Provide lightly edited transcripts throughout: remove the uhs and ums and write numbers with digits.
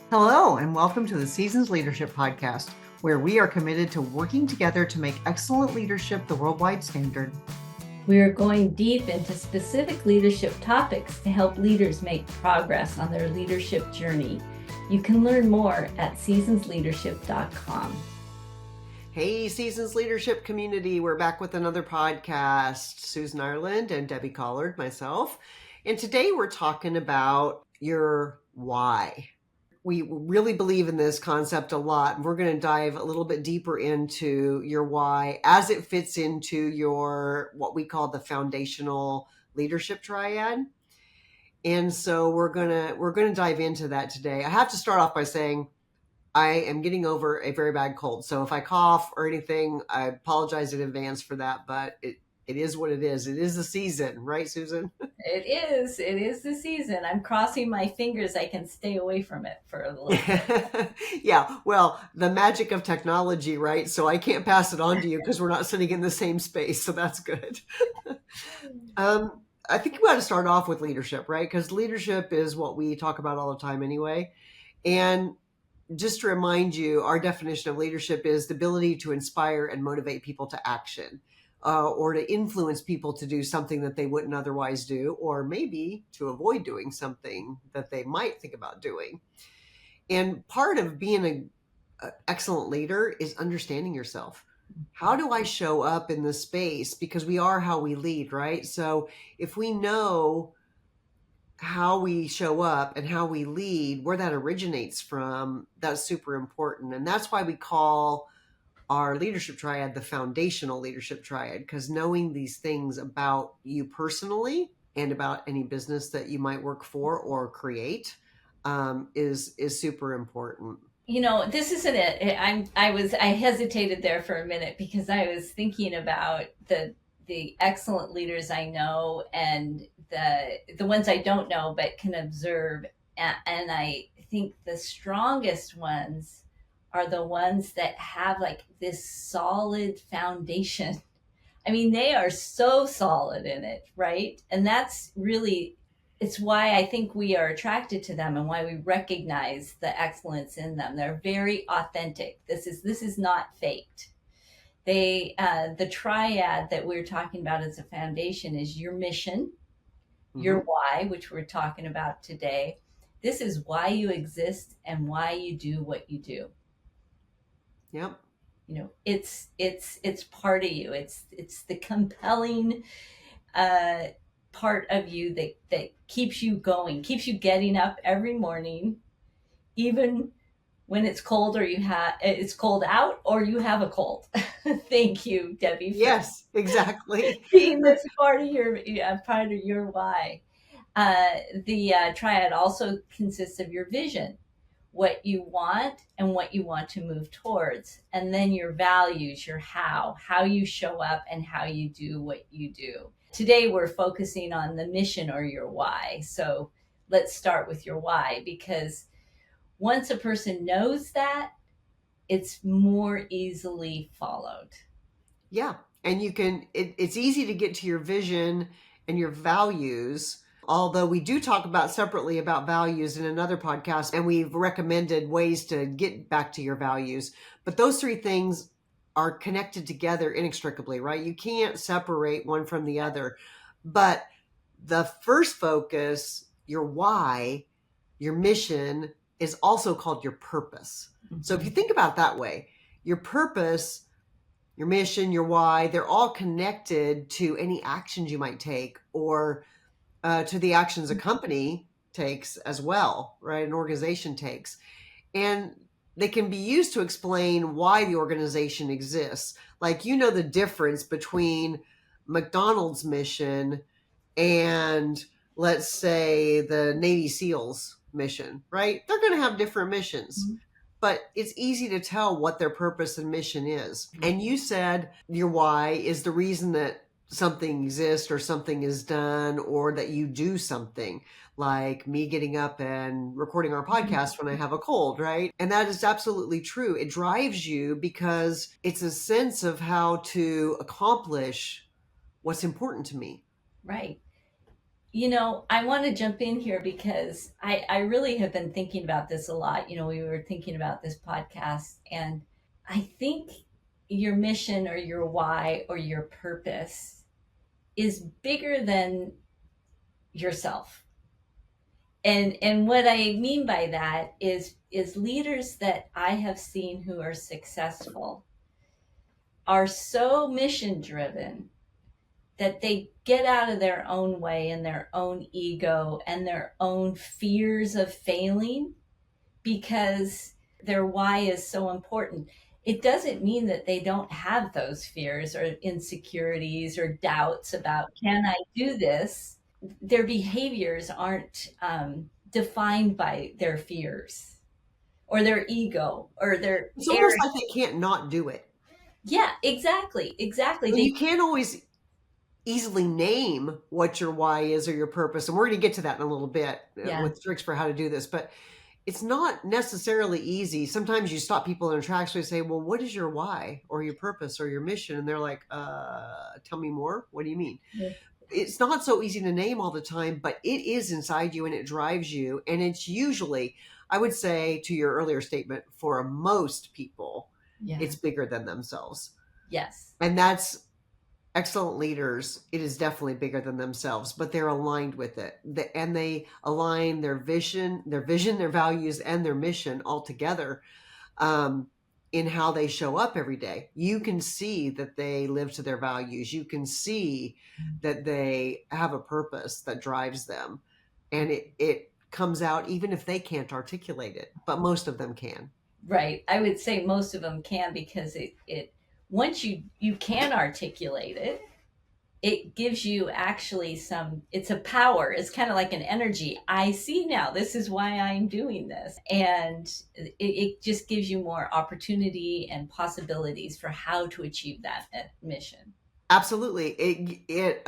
Hello, and welcome to the Seasons Leadership Podcast, where we are committed to working together to make excellent leadership the worldwide standard. We are going deep into specific leadership topics to help leaders make progress on their leadership journey. You can learn more at seasonsleadership.com. Hey, Seasons Leadership community, we're back with another podcast. Susan Ireland and Debbie Collard, myself. And today we're talking about your why. We really believe in this concept a lot. We're going to dive a little bit deeper into your why as it fits into your, what we call the Foundational Leadership Triad. And so we're going to dive into that today. I have to start off by saying I am getting over a very bad cold. So if I cough or anything, I apologize in advance for that, but it is what it is. It is the season, right, Susan? It is the season. I'm crossing my fingers I can stay away from it for a little bit. Yeah, well, the magic of technology, right? So I can't pass it on to you because we're not sitting in the same space. So that's good. I think we got to start off with leadership, right? Because leadership is what we talk about all the time anyway. And just to remind you, our definition of leadership is the ability to inspire and motivate people to action, or to influence people to do something that they wouldn't otherwise do, or maybe to avoid doing something that they might think about doing. And part of being an excellent leader is understanding yourself. How do I show up in this space? Because we are how we lead, right? So if we know how we show up and how we lead, where that originates from, that's super important. And that's why we call our leadership triad the Foundational Leadership Triad, because knowing these things about you personally and about any business that you might work for or create is super important. You know, this isn't it. I hesitated there for a minute because I was thinking about the excellent leaders I know and the ones I don't know but can observe, and I think the strongest ones are the ones that have like this solid foundation. I mean, they are so solid in it, right? And that's really, it's why I think we are attracted to them and why we recognize the excellence in them. They're very authentic. This is not faked. The triad that we're talking about as a foundation is your mission, your why, which we're talking about today. This is why you exist and why you do what you do. Yep. You know, it's part of you. It's the compelling part of you that keeps you going, keeps you getting up every morning, even when it's cold or it's cold out or you have a cold. Thank you, Debbie. Yes, exactly. Being this part of your why. The triad also consists of your vision, what you want and what you want to move towards, and then your values, your how you show up and how you do what you do. Today we're focusing on the mission or your why. So let's start with your why, because once a person knows that, it's more easily followed. Yeah. And it's easy to get to your vision and your values. Although we do talk about separately about values in another podcast, and we've recommended ways to get back to your values. But those three things are connected together inextricably, right? You can't separate one from the other. But the first focus, your why, your mission, is also called your purpose. Mm-hmm. So if you think about it that way, your purpose, your mission, your why, they're all connected to any actions you might take, or to the actions a company takes as well, right? An organization takes. And they can be used to explain why the organization exists. Like, you know, the difference between McDonald's mission and, let's say, the Navy SEALs mission, right? They're going to have different missions. Mm-hmm. But it's easy to tell what their purpose and mission is. And you said your why is the reason that something exists or something is done, or that you do something, like me getting up and recording our podcast when I have a cold, right? And that is absolutely true. It drives you because it's a sense of how to accomplish what's important to me. Right. I want to jump in here because I really have been thinking about this a lot. We were thinking about this podcast, and I think your mission or your why or your purpose is bigger than yourself. And what I mean by that is leaders that I have seen who are successful are so mission driven that they get out of their own way and their own ego and their own fears of failing because their why is so important. It doesn't mean that they don't have those fears or insecurities or doubts about, can I do this? Their behaviors aren't defined by their fears or their ego or their It's almost arrogance. like they can't not do it. Yeah, exactly. Exactly. And you can't always easily name what your why is or your purpose. And we're going to get to that in a little bit Yeah. with tricks for how to do this. But it's not necessarily easy. Sometimes you stop people in their tracks and say, well, what is your why or your purpose or your mission? And they're like, tell me more. What do you mean? Yeah. It's not so easy to name all the time, but it is inside you and it drives you. And it's usually, I would say to your earlier statement, for most people, Yeah. it's bigger than themselves. Yes. And that's excellent leaders. It is definitely bigger than themselves, but they're aligned with it. And they align their values, and their mission all together in how they show up every day. You can see that they live to their values. You can see that they have a purpose that drives them. And it comes out even if they can't articulate it, but most of them can. Right. I would say most of them can because it once you can articulate it, it gives you actually it's a power. It's kind of like an energy. I see now. This is why I'm doing this. And it just gives you more opportunity and possibilities for how to achieve that mission. Absolutely. It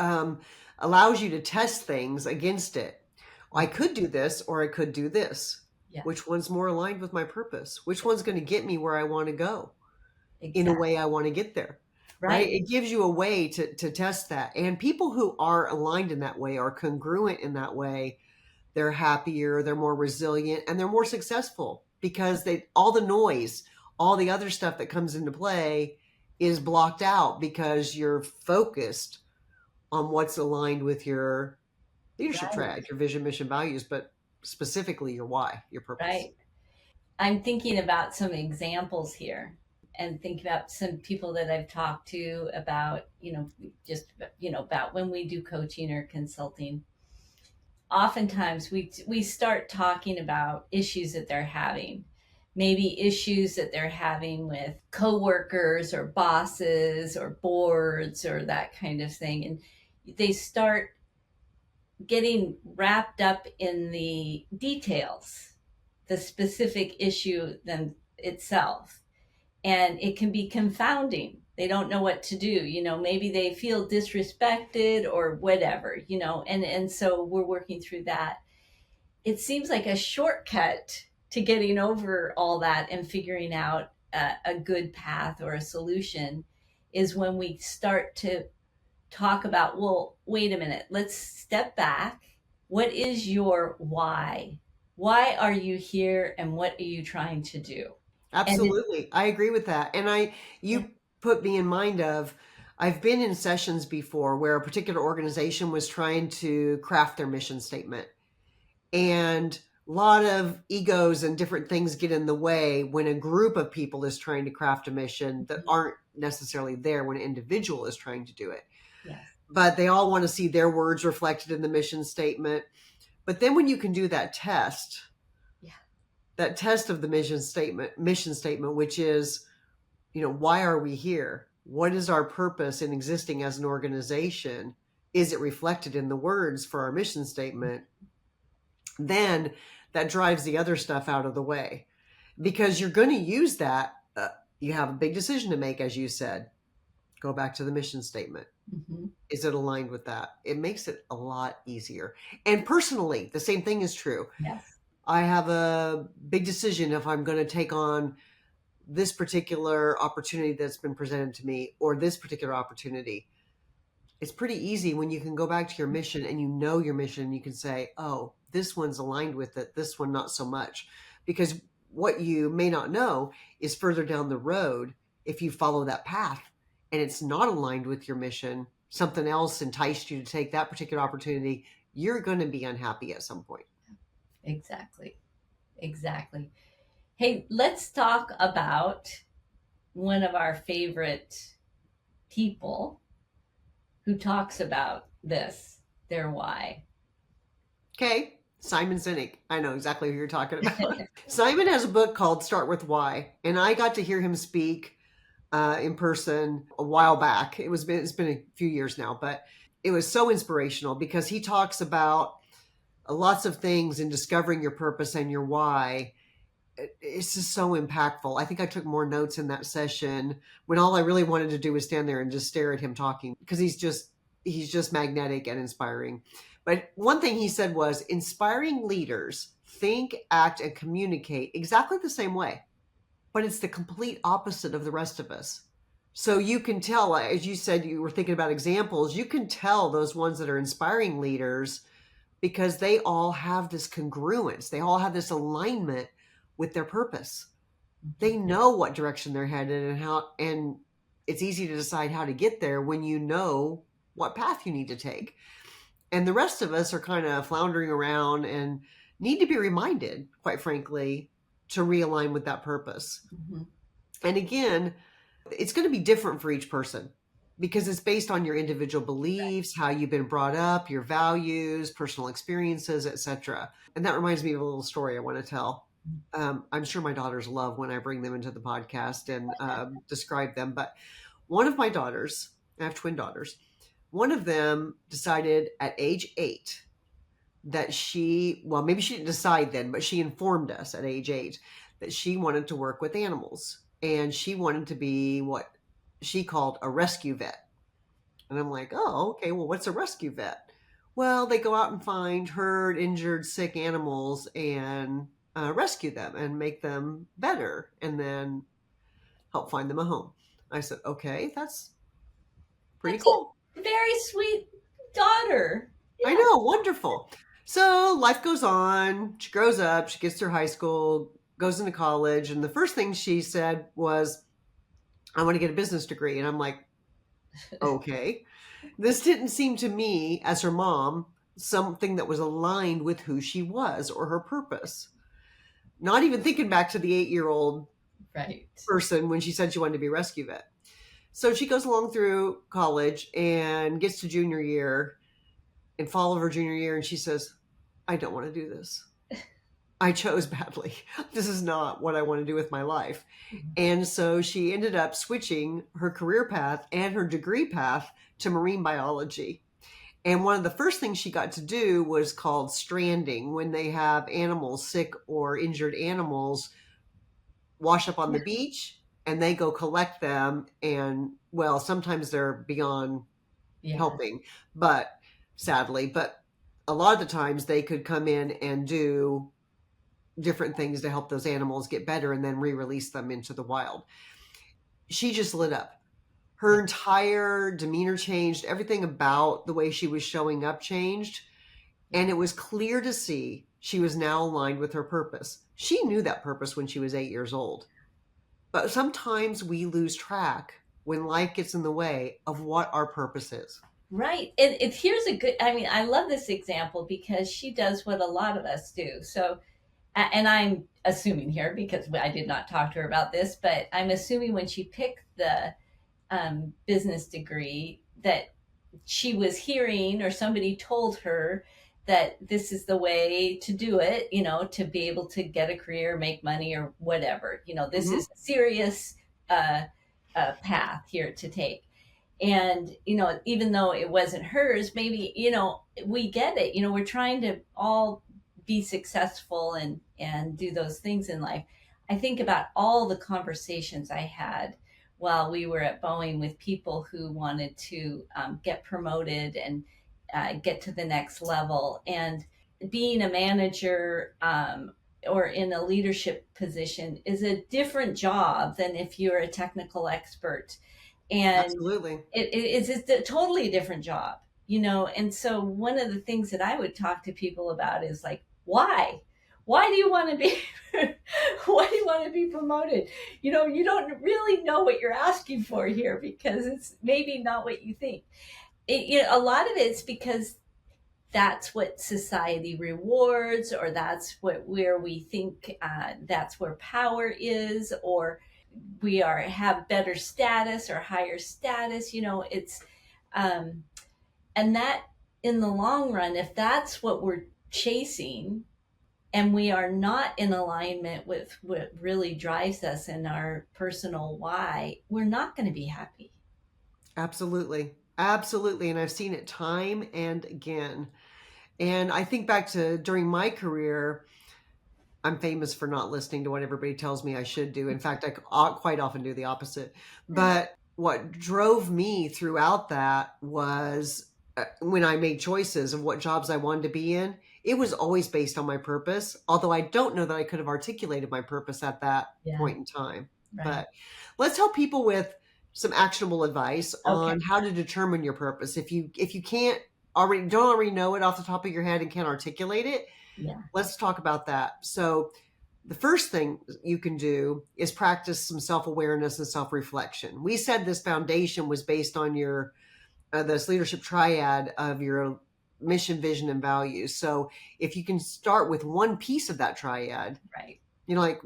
allows you to test things against it. I could do this or I could do this. Yeah. Which one's more aligned with my purpose? Which one's going to get me where I want to go in a Exactly. way I want to get there? Right? Right. It gives you a way to test that. And people who are aligned in that way, are congruent in that way, they're happier, they're more resilient, and they're more successful because all the noise, all the other stuff that comes into play is blocked out because you're focused on what's aligned with your leadership Right. triad, your vision, mission, values, but specifically your why, your purpose. Right. I'm thinking about some examples here and think about some people that I've talked to about, just, about when we do coaching or consulting. Oftentimes we start talking about issues that they're having, maybe issues that they're having with coworkers or bosses or boards or that kind of thing. And they start getting wrapped up in the details, the specific issue then itself. And it can be confounding. They don't know what to do. Maybe they feel disrespected or whatever, and so we're working through that. It seems like a shortcut to getting over all that and figuring out a good path or a solution is when we start to talk about, well, wait a minute, let's step back. What is your why? Why are you here and what are you trying to do? And Absolutely. I agree with that. And you put me in mind of, I've been in sessions before where a particular organization was trying to craft their mission statement. And a lot of egos and different things get in the way when a group of people is trying to craft a mission that aren't necessarily there when an individual is trying to do it. yes. But they all want to see their words reflected in the mission statement. But then when you can do that test, Yeah. that test of the mission statement, which is, why are we here? What is our purpose in existing as an organization? Is it reflected in the words for our mission statement? Then that drives the other stuff out of the way because you're going to use that. You have a big decision to make, as you said. Go back to the mission statement. Mm-hmm. Is it aligned with that? It makes it a lot easier. And personally, the same thing is true. Yes. I have a big decision if I'm going to take on this particular opportunity that's been presented to me or this particular opportunity. It's pretty easy when you can go back to your mission and you know your mission. You can say, oh, this one's aligned with it. This one, not so much. Because what you may not know is further down the road, if you follow that path and it's not aligned with your mission, something else enticed you to take that particular opportunity, you're going to be unhappy at some point. Exactly. Exactly. Hey, let's talk about one of our favorite people who talks about this, their why. Okay. Simon Sinek. I know exactly who you're talking about. Simon has a book called Start With Why, and I got to hear him speak in person a while back. It's been a few years now, but it was so inspirational because he talks about lots of things in discovering your purpose and your why. It's just so impactful. I think I took more notes in that session when all I really wanted to do was stand there and just stare at him talking, because he's just magnetic and inspiring. But one thing he said was, inspiring leaders think, act, and communicate exactly the same way, but it's the complete opposite of the rest of us. So you can tell, as you said, you were thinking about examples, you can tell those ones that are inspiring leaders because they all have this congruence. They all have this alignment with their purpose. They know what direction they're headed and it's easy to decide how to get there when you know what path you need to take. And the rest of us are kind of floundering around and need to be reminded, quite frankly, to realign with that purpose. Mm-hmm. And again, it's going to be different for each person because it's based on your individual beliefs, how you've been brought up, your values, personal experiences, etc. And that reminds me of a little story I want to tell. I'm sure my daughters love when I bring them into the podcast and describe them. But one of my daughters, I have twin daughters, one of them decided at age 8 that maybe she didn't decide then, but she informed us at age 8 that she wanted to work with animals. And she wanted to be what she called a rescue vet. And I'm like, oh, okay, well, what's a rescue vet? Well, they go out and find hurt, injured, sick animals and rescue them and make them better and then help find them a home. I said, okay, that's pretty cool. Very sweet daughter. Yeah. I know, wonderful. So life goes on. She grows up. She gets through high school, goes into college. And the first thing she said was, I want to get a business degree. And I'm like, okay. This didn't seem to me, as her mom, something that was aligned with who she was or her purpose. Not even thinking back to the 8-year-old person when she said she wanted to be a rescue vet. So she goes along through college and gets to junior year and fall of her junior year. And she says, I don't want to do this. I chose badly. This is not what I want to do with my life. And so she ended up switching her career path and her degree path to marine biology. And one of the first things she got to do was called stranding, when they have animals, sick or injured animals, wash up on the beach and they go collect them. And well, sometimes they're beyond helping, but sadly, a lot of the times they could come in and do different things to help those animals get better and then re-release them into the wild. She just lit up. Her entire demeanor changed. Everything about the way she was showing up changed. And it was clear to see she was now aligned with her purpose. She knew that purpose when she was 8 years old. But sometimes we lose track when life gets in the way of what our purpose is. Right. And here's I love this example because she does what a lot of us do. So, and I'm assuming here because I did not talk to her about this, but I'm assuming when she picked the business degree that she was hearing or somebody told her that this is the way to do it, to be able to get a career, make money or whatever, this is a serious path here to take. And, even though it wasn't hers, maybe, we get it, we're trying to all be successful and do those things in life. I think about all the conversations I had while we were at Boeing with people who wanted to get promoted and get to the next level. And being a manager or in a leadership position is a different job than if you're a technical expert. And Absolutely. it's a totally different job, you know. And so one of the things that I would talk to people about is like, why do you want to be why do you want to be promoted? You know, you don't really know what you're asking for here, because it's maybe not what you think. You know, a lot of it's because that's what society rewards, or that's what where we think that's where power is, or we are have better status or higher status. You know, it's um, and that, in the long run, if that's what we're chasing, and we are not in alignment with what really drives us and our personal why, we're not going to be happy. Absolutely. Absolutely. And I've seen it time and again. And I think back to during my career, I'm famous for not listening to what everybody tells me I should do. In fact, quite often do the opposite. But what drove me throughout that was when I made choices of what jobs I wanted to be in, it was always based on my purpose. Although I don't know that I could have articulated my purpose at that Yeah, point in time. right. But let's help people with some actionable advice Okay. on how to determine your purpose. If you can't already don't already know it off the top of your head and can't articulate it, Yeah. let's talk about that. So, the first thing you can do is practice some self awareness and self reflection. We said this foundation was based on your this leadership triad of your mission, vision, and values. So, if you can start with one piece of that triad, Right. you know, like,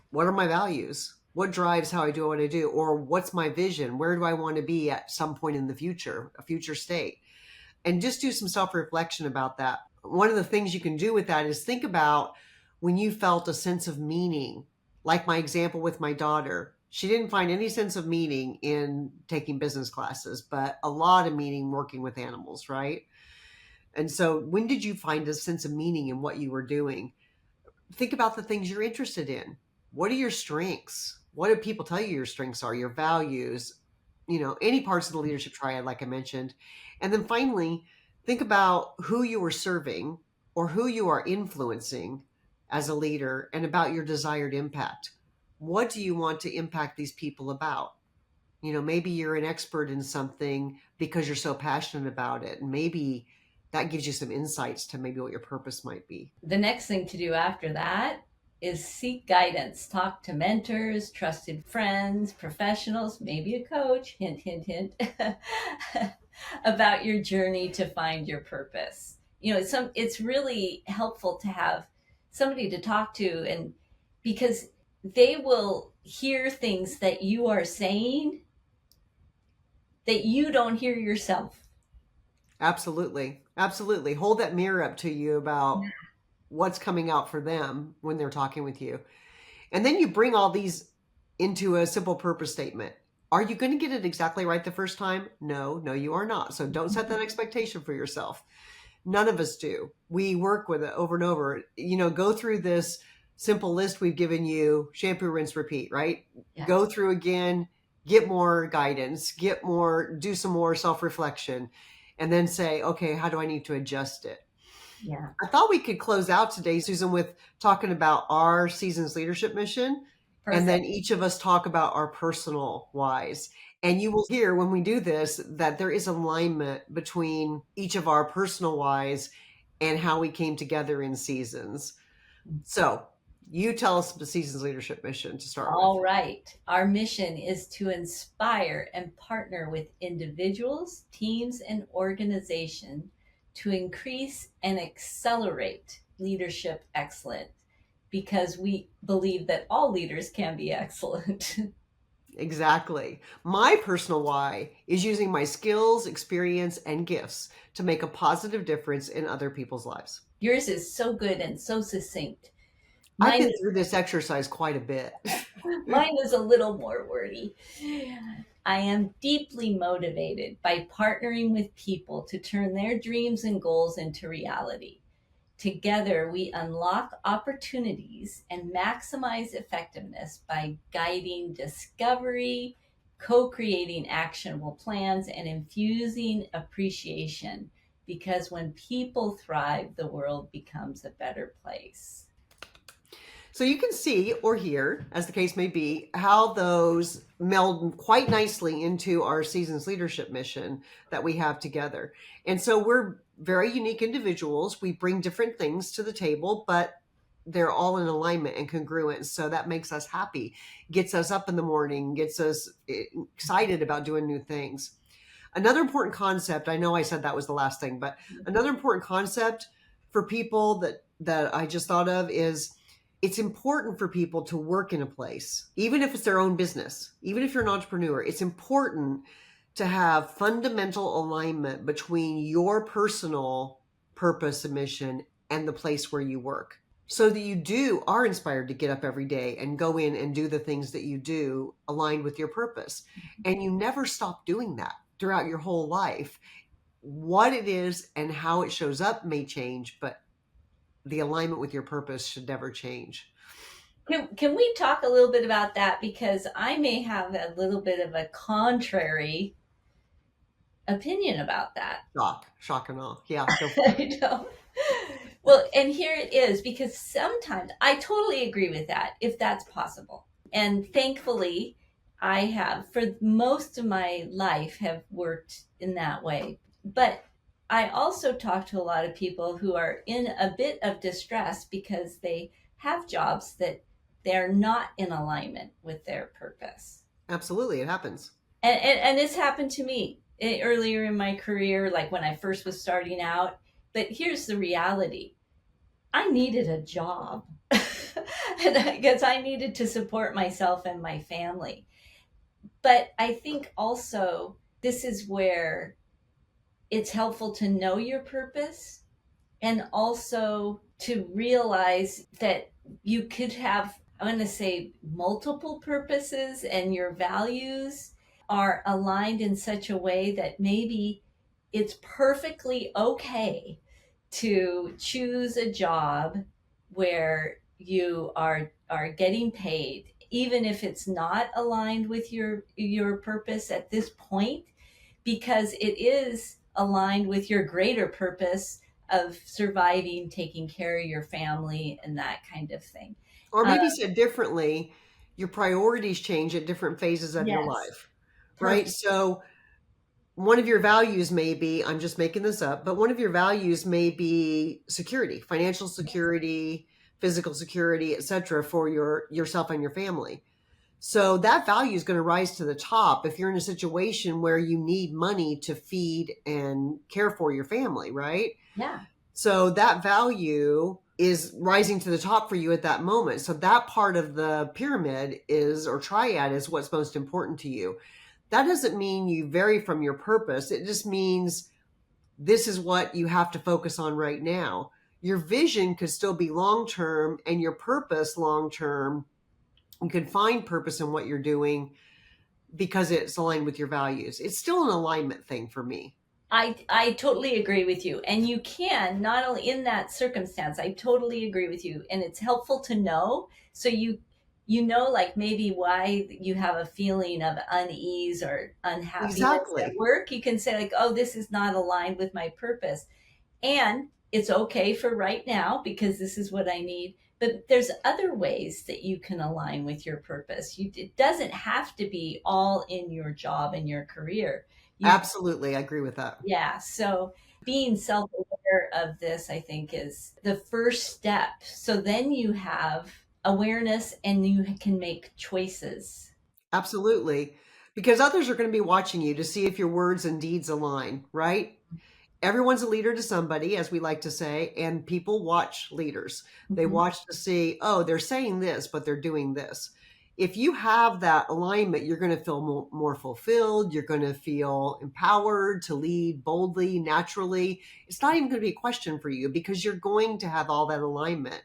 what are my values? What drives how I do what I do? Or what's my vision? Where do I want to be at some point in the future, a future state? And just do some self reflection about that. One of the things you can do with that is think about when you felt a sense of meaning, like my example with my daughter. She didn't find any sense of meaning in taking business classes, but a lot of meaning working with animals, right? And so, when did you find a sense of meaning in what you were doing? Think about the things you're interested in. What are your strengths? What do people tell you your strengths are, your values, any parts of the leadership triad, like I mentioned. And then finally, think about who you are serving or who you are influencing as a leader and about your desired impact. What do you want to impact these people about? Maybe you're an expert in something because you're so passionate about it. And maybe that gives you some insights to maybe what your purpose might be. The next thing to do after that is seek guidance. Talk to mentors, trusted friends, professionals, maybe a coach, hint, hint, hint, about your journey to find your purpose. You know, it's really helpful to have somebody to talk to, and because they will hear things that you are saying that you don't hear yourself. Absolutely. Absolutely. Hold that mirror up to you about what's coming out for them when they're talking with you. And then you bring all these into a simple purpose statement. Are you going to get it exactly right the first time? No, no, you are not. So don't set that expectation for yourself. None of us do. We work with it over and over. Go through this simple list we've given you: shampoo, rinse, repeat, right? Yeah. Go through again, get more guidance, do some more self reflection, and then say, okay, how do I need to adjust it? Yeah. I thought we could close out today, Susan, with talking about our season's leadership mission, and then Perfect. each of us talk about our personal whys. And you will hear when we do this that there is alignment between each of our personal whys and how we came together in seasons. So you tell us the season's leadership mission to start with. All right. Our mission is to inspire and partner with individuals, teams, and organizations to increase and accelerate leadership excellence, because we believe that all leaders can be excellent. Exactly. My personal why is using my skills, experience, and gifts to make a positive difference in other people's lives. Yours is so good and so succinct. I've Mine been through this exercise quite a bit. Mine is a little more wordy. I am deeply motivated by partnering with people to turn their dreams and goals into reality. Together, we unlock opportunities and maximize effectiveness by guiding discovery, co creating actionable plans, and infusing appreciation. Because when people thrive, the world becomes a better place. So you can see or hear, as the case may be, how those meld quite nicely into our season's leadership mission that we have together. And so we're very unique individuals. We bring different things to the table, but they're all in alignment and congruent. So that makes us happy, gets us up in the morning, gets us excited about doing new things. Another important concept, I know I said that was the last thing, but another important concept for people that I just thought of is it's important for people to work in a place, even if it's their own business, even if you're an entrepreneur, it's important to have fundamental alignment between your personal purpose and mission and the place where you work, so that you are inspired to get up every day and go in and do the things that you do aligned with your purpose. And you never stop doing that throughout your whole life. What it is and how it shows up may change, but the alignment with your purpose should never change. Can we talk a little bit about that? Because I may have a little bit of a contrary opinion about that. Shock and awe. Yeah. I know. Well, and here it is, because sometimes I totally agree with that, if that's possible. And thankfully, I have, for most of my life, have worked in that way. But I also talk to a lot of people who are in a bit of distress because they have jobs that they're not in alignment with their purpose. Absolutely. It happens. And this happened to me earlier in my career, like when I first was starting out. But here's the reality. I needed a job because I needed to support myself and my family. But I think also this is where it's helpful to know your purpose, and also to realize that you could have, I'm going to say, multiple purposes, and your values are aligned in such a way that maybe it's perfectly okay to choose a job where you are getting paid, even if it's not aligned with your purpose at this point, because it is aligned with your greater purpose of surviving, taking care of your family, and that kind of thing. Or maybe said differently, your priorities change at different phases of your life, right? Perfect. So one of your values may be, I'm just making this up, but one of your values may be security, financial security, physical security, etc., for yourself and your family. So that value is going to rise to the top if you're in a situation where you need money to feed and care for your family, right? Yeah. So that value is rising to the top for you at that moment. So that part of the pyramid or triad is what's most important to you. That doesn't mean you vary from your purpose. It just means this is what you have to focus on right now. Your vision could still be long-term, and your purpose long-term. You can find purpose in what you're doing because it's aligned with your values. It's still an alignment thing for me. I totally agree with you. And you can, not only in that circumstance, I totally agree with you. And it's helpful to know. So you know, like maybe why you have a feeling of unease or unhappiness at work. You can say like, oh, this is not aligned with my purpose. And it's okay for right now because this is what I need. But there's other ways that you can align with your purpose. It doesn't have to be all in your job and your career. Absolutely. I agree with that. Yeah. So being self-aware of this, I think, is the first step. So then you have awareness and you can make choices. Absolutely. Because others are going to be watching you to see if your words and deeds align, right? Everyone's a leader to somebody, as we like to say, and people watch leaders. They watch to see, oh, they're saying this, but they're doing this. If you have that alignment, you're going to feel more fulfilled. You're going to feel empowered to lead boldly, naturally. It's not even going to be a question for you because you're going to have all that alignment.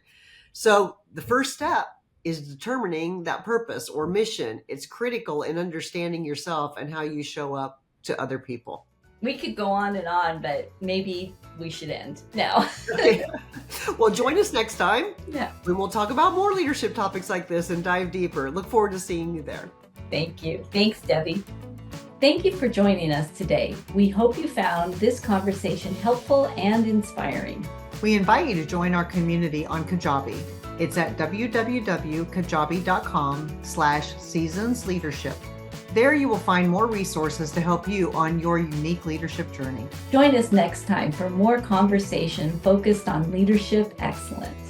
So the first step is determining that purpose or mission. It's critical in understanding yourself and how you show up to other people. We could go on and on, but maybe we should end now. Okay. Well, join us next time. Yeah. When we'll talk about more leadership topics like this and dive deeper. Look forward to seeing you there. Thank you. Thanks, Debbie. Thank you for joining us today. We hope you found this conversation helpful and inspiring. We invite you to join our community on Kajabi. It's at www.kajabi.com/seasonsleadership. There you will find more resources to help you on your unique leadership journey. Join us next time for more conversation focused on leadership excellence.